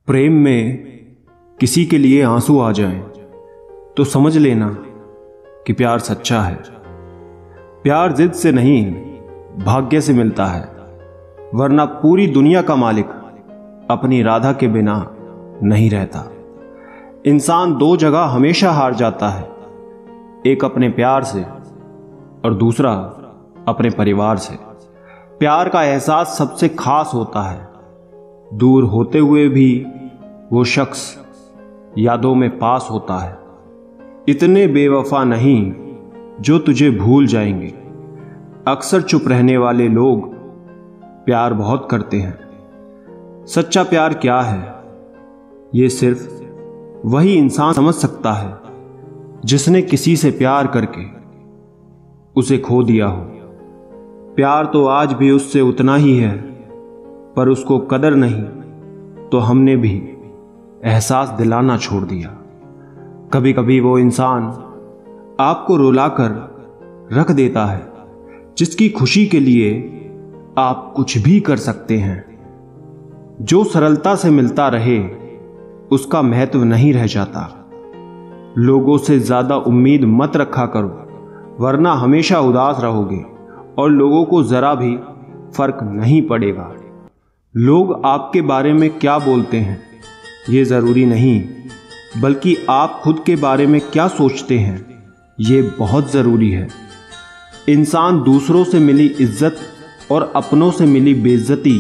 प्रेम में किसी के लिए आंसू आ जाएं तो समझ लेना कि प्यार सच्चा है। प्यार जिद से नहीं भाग्य से मिलता है, वरना पूरी दुनिया का मालिक अपनी राधा के बिना नहीं रहता। इंसान दो जगह हमेशा हार जाता है, एक अपने प्यार से और दूसरा अपने परिवार से। प्यार का एहसास सबसे खास होता है, दूर होते हुए भी वो शख्स यादों में पास होता है। इतने बेवफा नहीं जो तुझे भूल जाएंगे। अक्सर चुप रहने वाले लोग प्यार बहुत करते हैं। सच्चा प्यार क्या है, ये सिर्फ वही इंसान समझ सकता है जिसने किसी से प्यार करके उसे खो दिया हो। प्यार तो आज भी उससे उतना ही है, पर उसको कदर नहीं तो हमने भी एहसास दिलाना छोड़ दिया। कभी कभी वो इंसान आपको रुलाकर रख देता है, जिसकी खुशी के लिए आप कुछ भी कर सकते हैं। जो सरलता से मिलता रहे उसका महत्व नहीं रह जाता। लोगों से ज्यादा उम्मीद मत रखा करो, वरना हमेशा उदास रहोगे और लोगों को जरा भी फर्क नहीं पड़ेगा। लोग आपके बारे में क्या बोलते हैं ये जरूरी नहीं, बल्कि आप खुद के बारे में क्या सोचते हैं ये बहुत जरूरी है। इंसान दूसरों से मिली इज्जत और अपनों से मिली बेइज्जती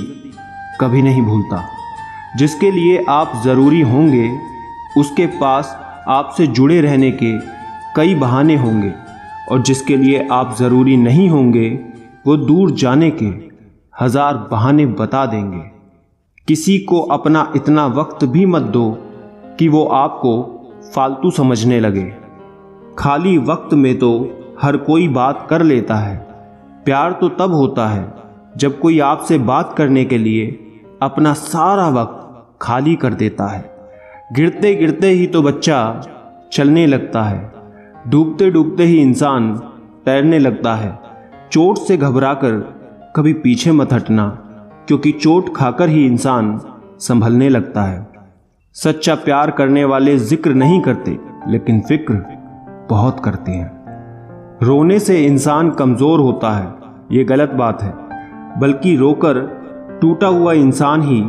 कभी नहीं भूलता। जिसके लिए आप जरूरी होंगे उसके पास आपसे जुड़े रहने के कई बहाने होंगे, और जिसके लिए आप जरूरी नहीं होंगे वो दूर जाने के हजार बहाने बता देंगे। किसी को अपना इतना वक्त भी मत दो कि वो आपको फालतू समझने लगे। खाली वक्त में तो हर कोई बात कर लेता है। प्यार तो तब होता है जब कोई आपसे बात करने के लिए अपना सारा वक्त खाली कर देता है। गिरते गिरते ही तो बच्चा चलने लगता है, डूबते डूबते ही इंसान तैरने लगता है। चोट से घबराकर कभी पीछे मत हटना, क्योंकि चोट खाकर ही इंसान संभलने लगता है। सच्चा प्यार करने वाले जिक्र नहीं करते, लेकिन फिक्र बहुत करते हैं। रोने से इंसान कमजोर होता है ये गलत बात है, बल्कि रोकर टूटा हुआ इंसान ही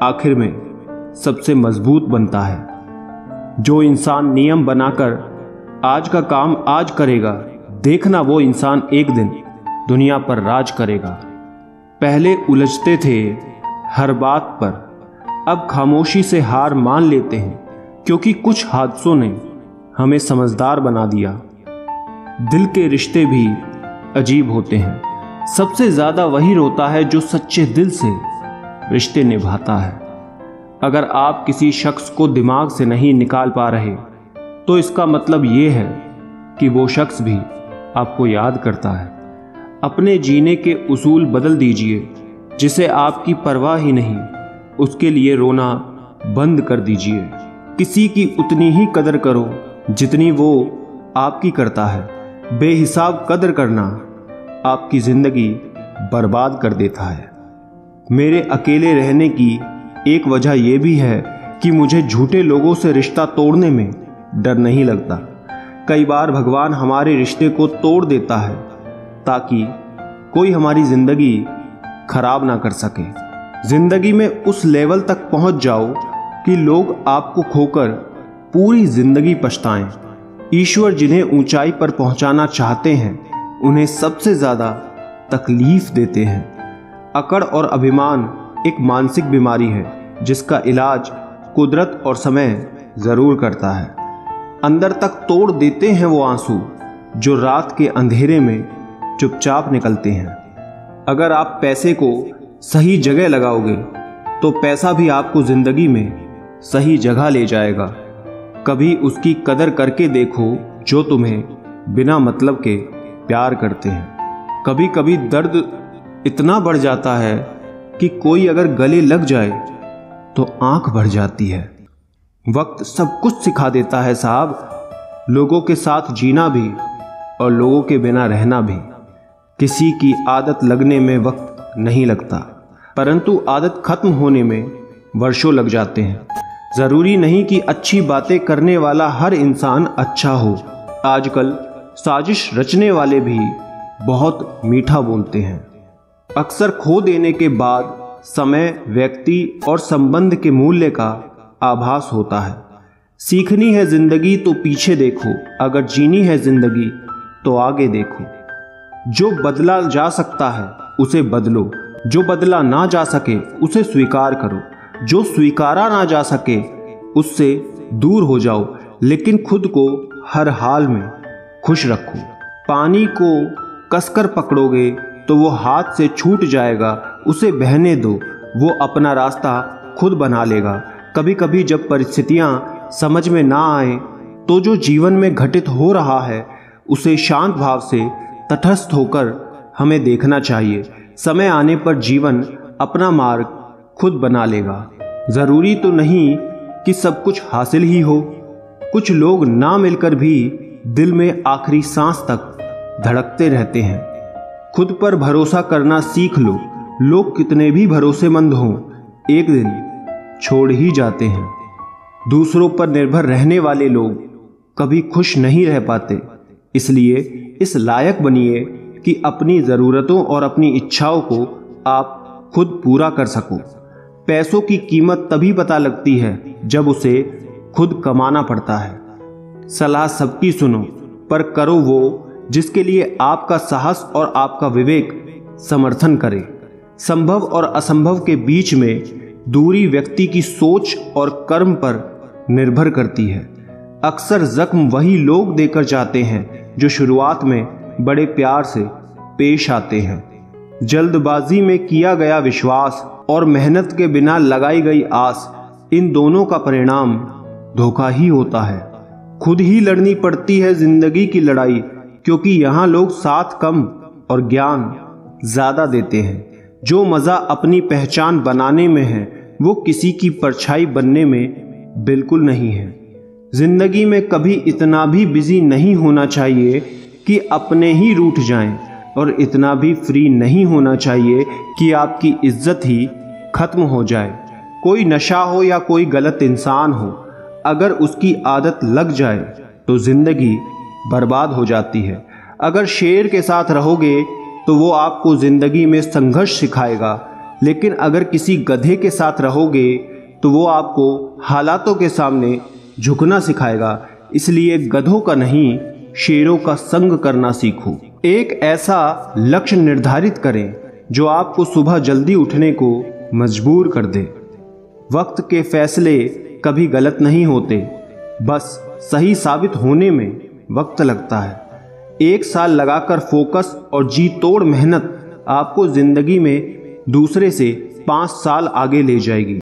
आखिर में सबसे मजबूत बनता है। जो इंसान नियम बनाकर आज का काम आज करेगा, देखना वो इंसान एक दिन दुनिया पर राज करेगा। पहले उलझते थे हर बात पर, अब खामोशी से हार मान लेते हैं, क्योंकि कुछ हादसों ने हमें समझदार बना दिया। दिल के रिश्ते भी अजीब होते हैं। सबसे ज्यादा वही रोता है जो सच्चे दिल से रिश्ते निभाता है। अगर आप किसी शख्स को दिमाग से नहीं निकाल पा रहे तो इसका मतलब ये है कि वो शख्स भी आपको याद करता है। अपने जीने के उसूल बदल दीजिए। जिसे आपकी परवाह ही नहीं उसके लिए रोना बंद कर दीजिए। किसी की उतनी ही कदर करो जितनी वो आपकी करता है। बेहिसाब कदर करना आपकी जिंदगी बर्बाद कर देता है। मेरे अकेले रहने की एक वजह यह भी है कि मुझे झूठे लोगों से रिश्ता तोड़ने में डर नहीं लगता। कई बार भगवान हमारे रिश्ते को तोड़ देता है ताकि कोई हमारी जिंदगी खराब ना कर सके। जिंदगी में उस लेवल तक पहुंच जाओ कि लोग आपको खोकर पूरी जिंदगी पछताएं। ईश्वर जिन्हें ऊंचाई पर पहुंचाना चाहते हैं उन्हें सबसे ज्यादा तकलीफ देते हैं। अकड़ और अभिमान एक मानसिक बीमारी है जिसका इलाज कुदरत और समय जरूर करता है। अंदर तक तोड़ देते हैं वो आंसू जो रात के अंधेरे में चुपचाप निकलते हैं। अगर आप पैसे को सही जगह लगाओगे तो पैसा भी आपको जिंदगी में सही जगह ले जाएगा। कभी उसकी कदर करके देखो जो तुम्हें बिना मतलब के प्यार करते हैं। कभी कभी दर्द इतना बढ़ जाता है कि कोई अगर गले लग जाए तो आंख भर जाती है। वक्त सब कुछ सिखा देता है साहब, लोगों के साथ जीना भी और लोगों के बिना रहना भी। किसी की आदत लगने में वक्त नहीं लगता, परंतु आदत खत्म होने में वर्षों लग जाते हैं। जरूरी नहीं कि अच्छी बातें करने वाला हर इंसान अच्छा हो। आजकल साजिश रचने वाले भी बहुत मीठा बोलते हैं। अक्सर खो देने के बाद समय, व्यक्ति और संबंध के मूल्य का आभास होता है। सीखनी है जिंदगी तो पीछे देखो, अगर जीनी है जिंदगी तो आगे देखो। जो बदला जा सकता है उसे बदलो, जो बदला ना जा सके उसे स्वीकार करो, जो स्वीकारा ना जा सके उससे दूर हो जाओ, लेकिन खुद को हर हाल में खुश रखो। पानी को कसकर पकड़ोगे तो वो हाथ से छूट जाएगा, उसे बहने दो, वो अपना रास्ता खुद बना लेगा। कभी कभी जब परिस्थितियां समझ में ना आए तो जो जीवन में घटित हो रहा है उसे शांत भाव से तटस्थ होकर हमें देखना चाहिए। समय आने पर जीवन अपना मार्ग खुद बना लेगा। जरूरी तो नहीं कि सब कुछ हासिल ही हो। कुछ लोग ना मिलकर भी दिल में आखिरी सांस तक धड़कते रहते हैं। खुद पर भरोसा करना सीख लो। लोग कितने भी भरोसेमंद हों, एक दिन छोड़ ही जाते हैं। दूसरों पर निर्भर रहने वाले लोग कभी खुश नहीं रह पाते। इसलिए इस लायक बनिए कि अपनी ज़रूरतों और अपनी इच्छाओं को आप खुद पूरा कर सको। पैसों की कीमत तभी पता लगती है जब उसे खुद कमाना पड़ता है। सलाह सबकी सुनो, पर करो वो जिसके लिए आपका साहस और आपका विवेक समर्थन करे। संभव और असंभव के बीच में दूरी व्यक्ति की सोच और कर्म पर निर्भर करती है। अक्सर जख्म वही लोग देकर जाते हैं जो शुरुआत में बड़े प्यार से पेश आते हैं। जल्दबाजी में किया गया विश्वास और मेहनत के बिना लगाई गई आस, इन दोनों का परिणाम धोखा ही होता है। खुद ही लड़नी पड़ती है जिंदगी की लड़ाई, क्योंकि यहाँ लोग साथ कम और ज्ञान ज्यादा देते हैं। जो मजा अपनी पहचान बनाने में है वो किसी की परछाई बनने में बिल्कुल नहीं है। जिंदगी में कभी इतना भी बिजी नहीं होना चाहिए कि अपने ही रूठ जाएं, और इतना भी फ्री नहीं होना चाहिए कि आपकी इज्जत ही खत्म हो जाए। कोई नशा हो या कोई गलत इंसान हो, अगर उसकी आदत लग जाए तो जिंदगी बर्बाद हो जाती है। अगर शेर के साथ रहोगे तो वो आपको जिंदगी में संघर्ष सिखाएगा, लेकिन अगर किसी गधे के साथ रहोगे तो वो आपको हालातों के सामने झुकना सिखाएगा। इसलिए गधों का नहीं, शेरों का संग करना सीखो। एक ऐसा लक्ष्य निर्धारित करें जो आपको सुबह जल्दी उठने को मजबूर कर दे। वक्त के फैसले कभी गलत नहीं होते, बस सही साबित होने में वक्त लगता है। 1 साल लगाकर फोकस और जी तोड़ मेहनत आपको जिंदगी में दूसरे से 5 साल आगे ले जाएगी।